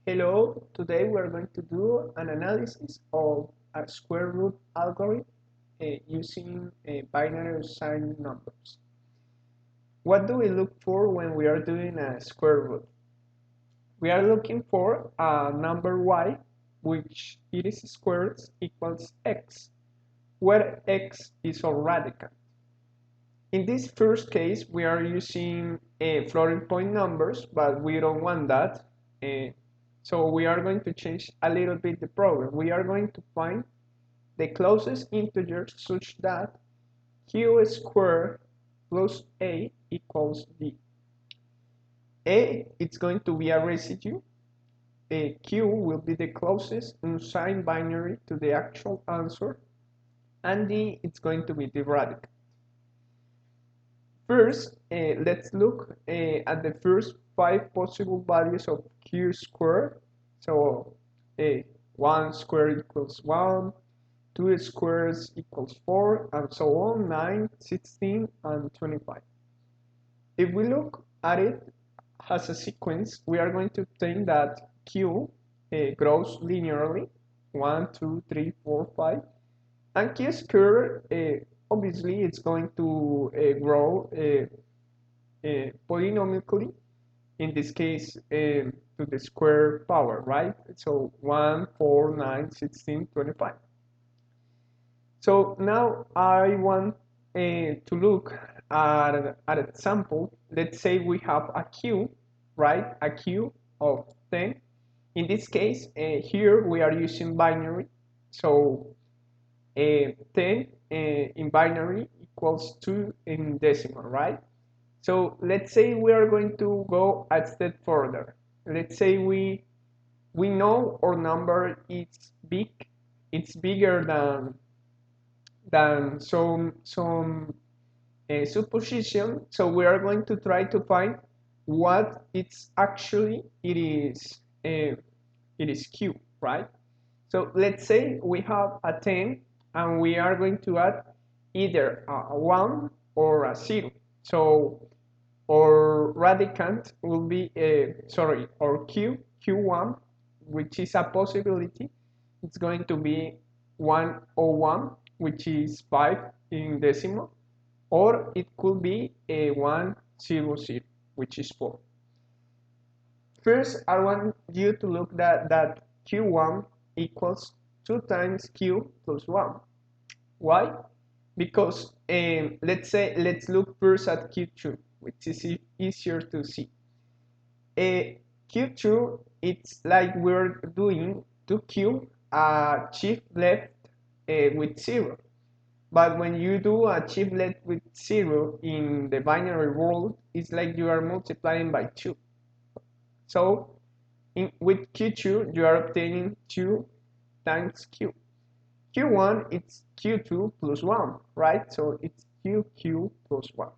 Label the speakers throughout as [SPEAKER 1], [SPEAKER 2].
[SPEAKER 1] Hello, today we're going to do an analysis of a square root algorithm using binary unsigned numbers. What do we look for when we are doing a square root? We are looking for a number y, which it is squared equals x, where x is our radicand. In this first case, we are using floating point numbers, but we don't want that. So we are going to change a little bit the problem. We are going to find the closest integers such that q squared plus a equals b. A is going to be a residue. Q will be the closest unsigned binary to the actual answer, and D is going to be the radical. First, let's look at the first 5 possible values of q squared. So 1 squared equals 1, 2 squares equals 4, and so on, 9, 16, and 25. If we look at it as a sequence, we are going to obtain that q grows linearly, 1, 2, 3, 4, 5, and q squared obviously it's going to grow polynomically, in this case to the square power, right? So 1, 4, 9, 16, 25. So now I want to look at an example. Let's say we have a q, right? A q of 10. In this case, here we are using binary. So 10 in binary equals 2 in decimal, right? So let's say we are going to go a step further. Let's say we know our number is big. It's bigger than some supposition. So we are going to try to find what it's actually it is q, right? So let's say we have a 10 and we are going to add either a 1 or a 0. So our radicand will be, our q1, which is a possibility. It's going to be 101, which is 5 in decimal, or it could be a 100, which is 4. First, I want you to look that q1 equals 2 times q plus 1. Why? Because let's look first at q2, which is easier to see. Q2, it's like we're doing 2q shift left with 0. But when you do a shift left with 0 in the binary world, it's like you are multiplying by 2. So with q2, you are obtaining 2 times q. q1, it's q2 plus 1, right? So it's q plus 1.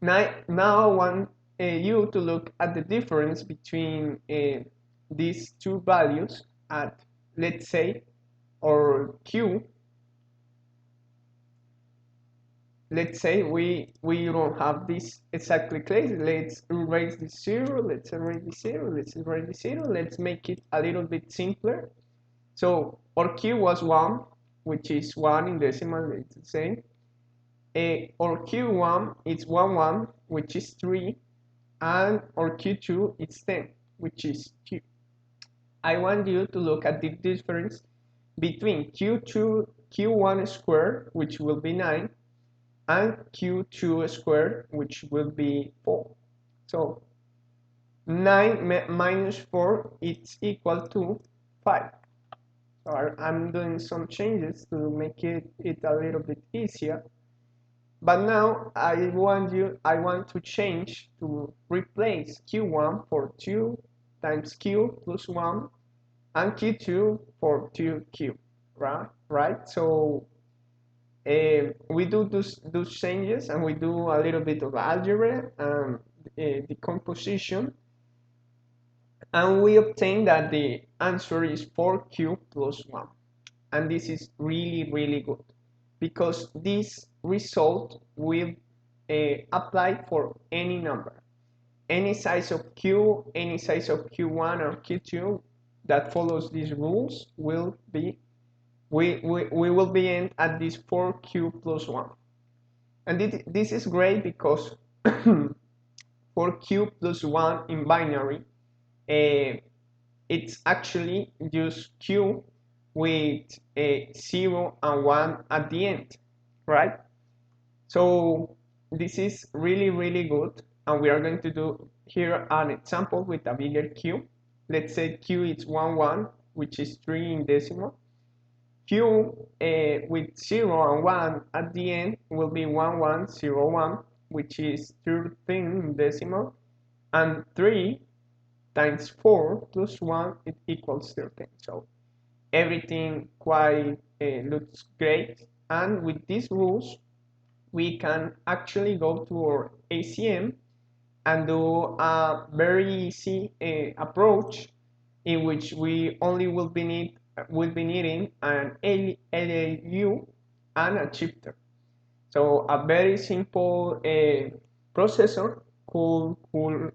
[SPEAKER 1] Now I want you to look at the difference between these two values at, let's say, or q. Let's say we don't have this exactly case. Let's erase the 0. Let's erase the 0. Let's erase the 0. Let's make it a little bit simpler. So our q was 1, which is 1 in decimal, it's the same. Our q1 is 1, 1, which is 3. And our q2 is 10, which is 2. I want you to look at the difference between q1 squared, which will be 9, and q2 squared, which will be 4. So 9 minus 4 is equal to 5. So I'm doing some changes to make it a little bit easier. But now I want to change to replace q1 for 2 times q plus 1 and q2 for 2q, right? So we do those changes, and we do a little bit of algebra and decomposition, and we obtain that the answer is 4q plus 1. And this is really good, because this result will apply for any number. any size of Q, any size of Q1 or Q2 that follows these rules will be, we will be in at this 4Q plus 1. And this is great because 4Q plus 1 in binary, it's actually just Q with a 0 and 1 at the end, right? So this is really, really good. And we are going to do here an example with a bigger Q. Let's say Q is 1, 1, which is 3 in decimal. Q with 0 and 1 at the end will be 1, 1, 0, 1, which is 13 in decimal. And 3 times 4 plus 1, it equals 13. So everything quite looks great. And with these rules, we can actually go to our ACM and do a very easy approach in which we only will be needing an ALU and a shifter. So a very simple processor could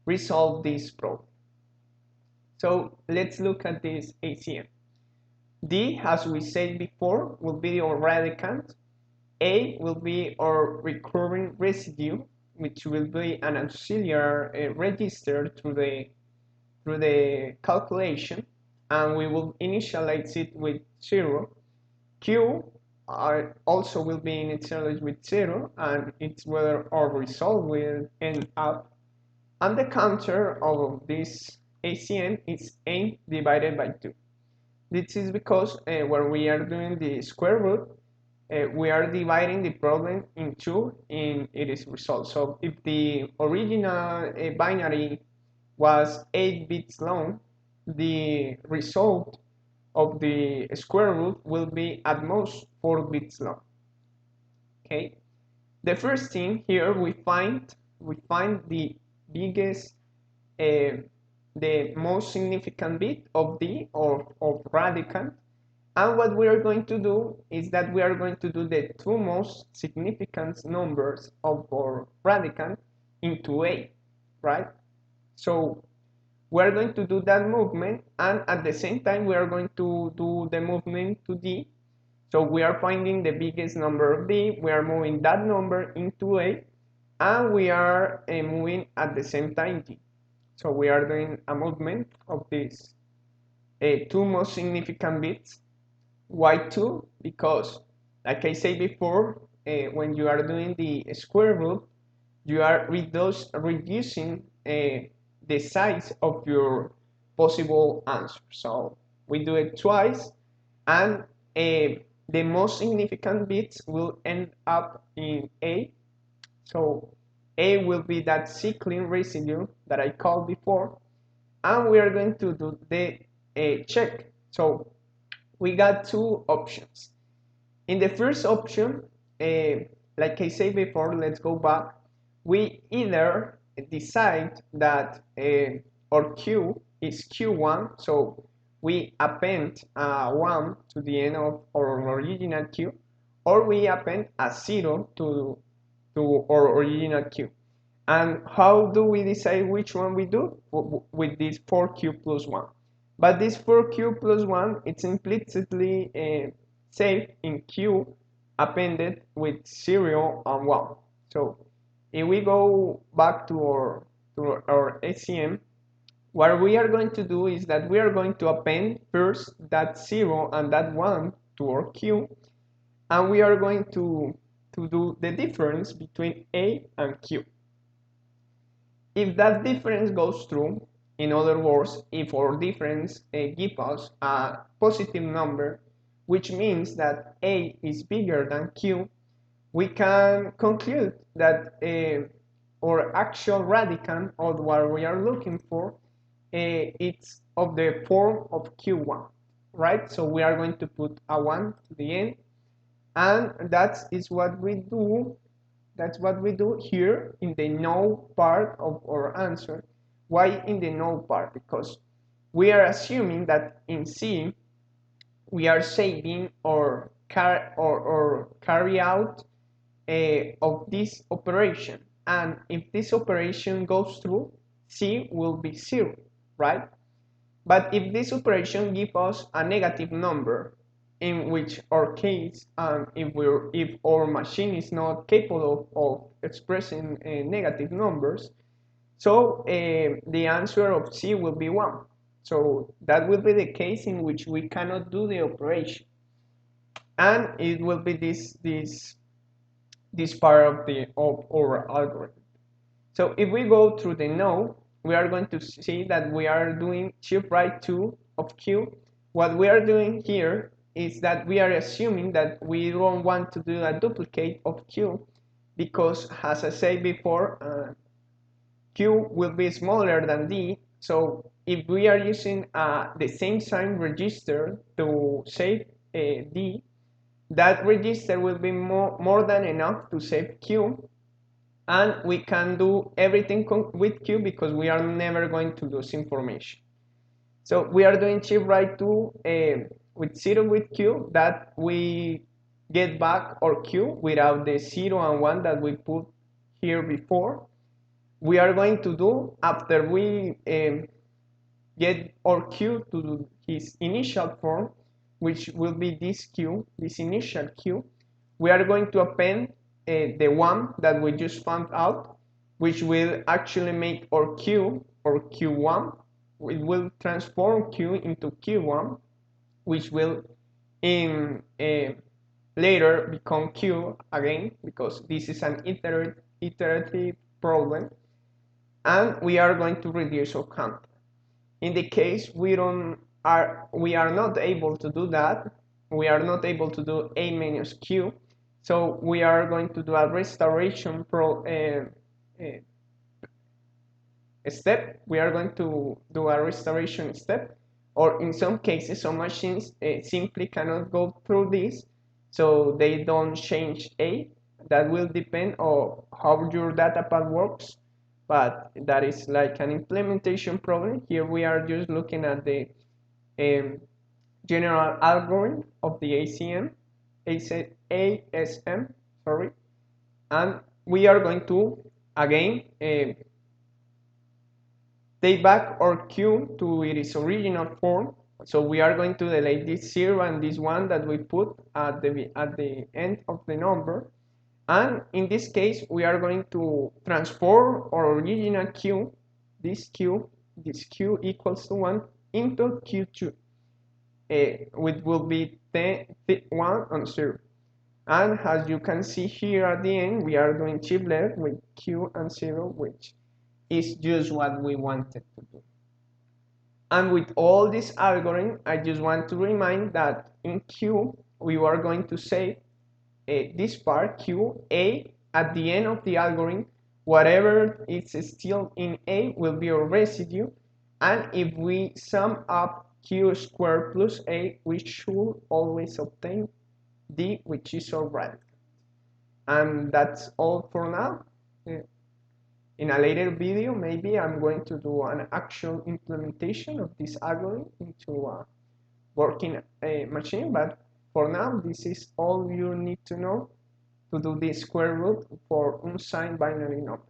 [SPEAKER 1] resolve this problem. So let's look at this ACM. D, as we said before, will be our radicand. A will be our recurring residue, which will be an auxiliary register through the calculation, and we will initialize it with 0. Q also will be initialized with 0, and it's where our result will end up. And the counter of this ACM is n divided by 2. This is because when we are doing the square root, we are dividing the problem in 2 in its result. So if the original binary was 8 bits long, the result of the square root will be at most 4 bits long. Okay. The first thing here we find the biggest, the most significant bit of the of radicand. And what we are going to do is that we are going to do the two most significant numbers of our radicand into A, right? So we are going to do that movement, and at the same time we are going to do the movement to D. So we are finding the biggest number of D, we are moving that number into A, and we are moving at the same time D. So we are doing a movement of these two most significant bits. Why 2? Because, like I said before, when you are doing the square root, you are reducing the size of your possible answer. So we do it twice, and the most significant bits will end up in A. So A will be that cycling residue that I called before, and we are going to do the check. So we got two options. In the first option, like I said before, let's go back. We either decide that our Q is Q1, so we append 1 to the end of our original Q, or we append a 0 to our original Q. And how do we decide which one we do? With this 4Q plus 1. But this 4Q plus 1, it's implicitly saved in Q appended with 0 and 1. So if we go back to our ACM, what we are going to do is that we are going to append first that 0 and that 1 to our Q, and we are going to do the difference between A and Q. If that difference goes through, in other words, if our difference gives us a positive number, which means that A is bigger than Q, we can conclude that our actual radicand, or what we are looking for, it's of the form of Q1, right? So we are going to put a 1 to the end, and that is what we do. That's what we do here in the no part of our answer. Why in the no part? Because we are assuming that in C we are saving or carry out of this operation, and if this operation goes through, C will be 0, right? But if this operation gives us a negative number, in which our case, if our machine is not capable of expressing negative numbers, so the answer of C will be 1. So that will be the case in which we cannot do the operation. And it will be this part of our algorithm. So if we go through the node, we are going to see that we are doing shift right 2 of Q. What we are doing here is that we are assuming that we don't want to do a duplicate of Q, because as I said before, Q will be smaller than D. So if we are using the same sign register to save D, that register will be more than enough to save Q, and we can do everything with Q because we are never going to lose information. So we are doing shift right 2 with 0 with Q, that we get back our Q without the 0 and 1 that we put here before. We are going to do, after we get our Q to his initial form, which will be this Q, this initial Q, we are going to append the 1 that we just found out, which will actually make our Q, or Q1. It will transform Q into Q1, which will later become Q again, because this is an iterative problem, and we are going to reduce our counter. In the case we are not able to do that, we are not able to do A minus Q, so we are going to do a restoration step. We are going to do a restoration step, or in some cases some machines simply cannot go through this, so they don't change A. That will depend on how your data path works, but that is like an implementation problem. Here we are just looking at the general algorithm of the ASM, sorry, and we are going to again take back our Q to its original form. So we are going to delete this 0 and this 1 that we put at the end of the number. And in this case, we are going to transform our original Q, this Q equals to 1, into Q2, which will be 1 and 0. And as you can see here at the end, we are doing shift left with Q and 0, which is just what we wanted to do. And with all this algorithm, I just want to remind that in Q, we are going to say this part, Q, A, at the end of the algorithm, whatever is still in A will be a residue. And if we sum up Q squared plus A, we should always obtain D, which is our radicand. And that's all for now. In a later video, maybe I'm going to do an actual implementation of this algorithm into a working machine, but for now, this is all you need to know to do the square root for unsigned binary number.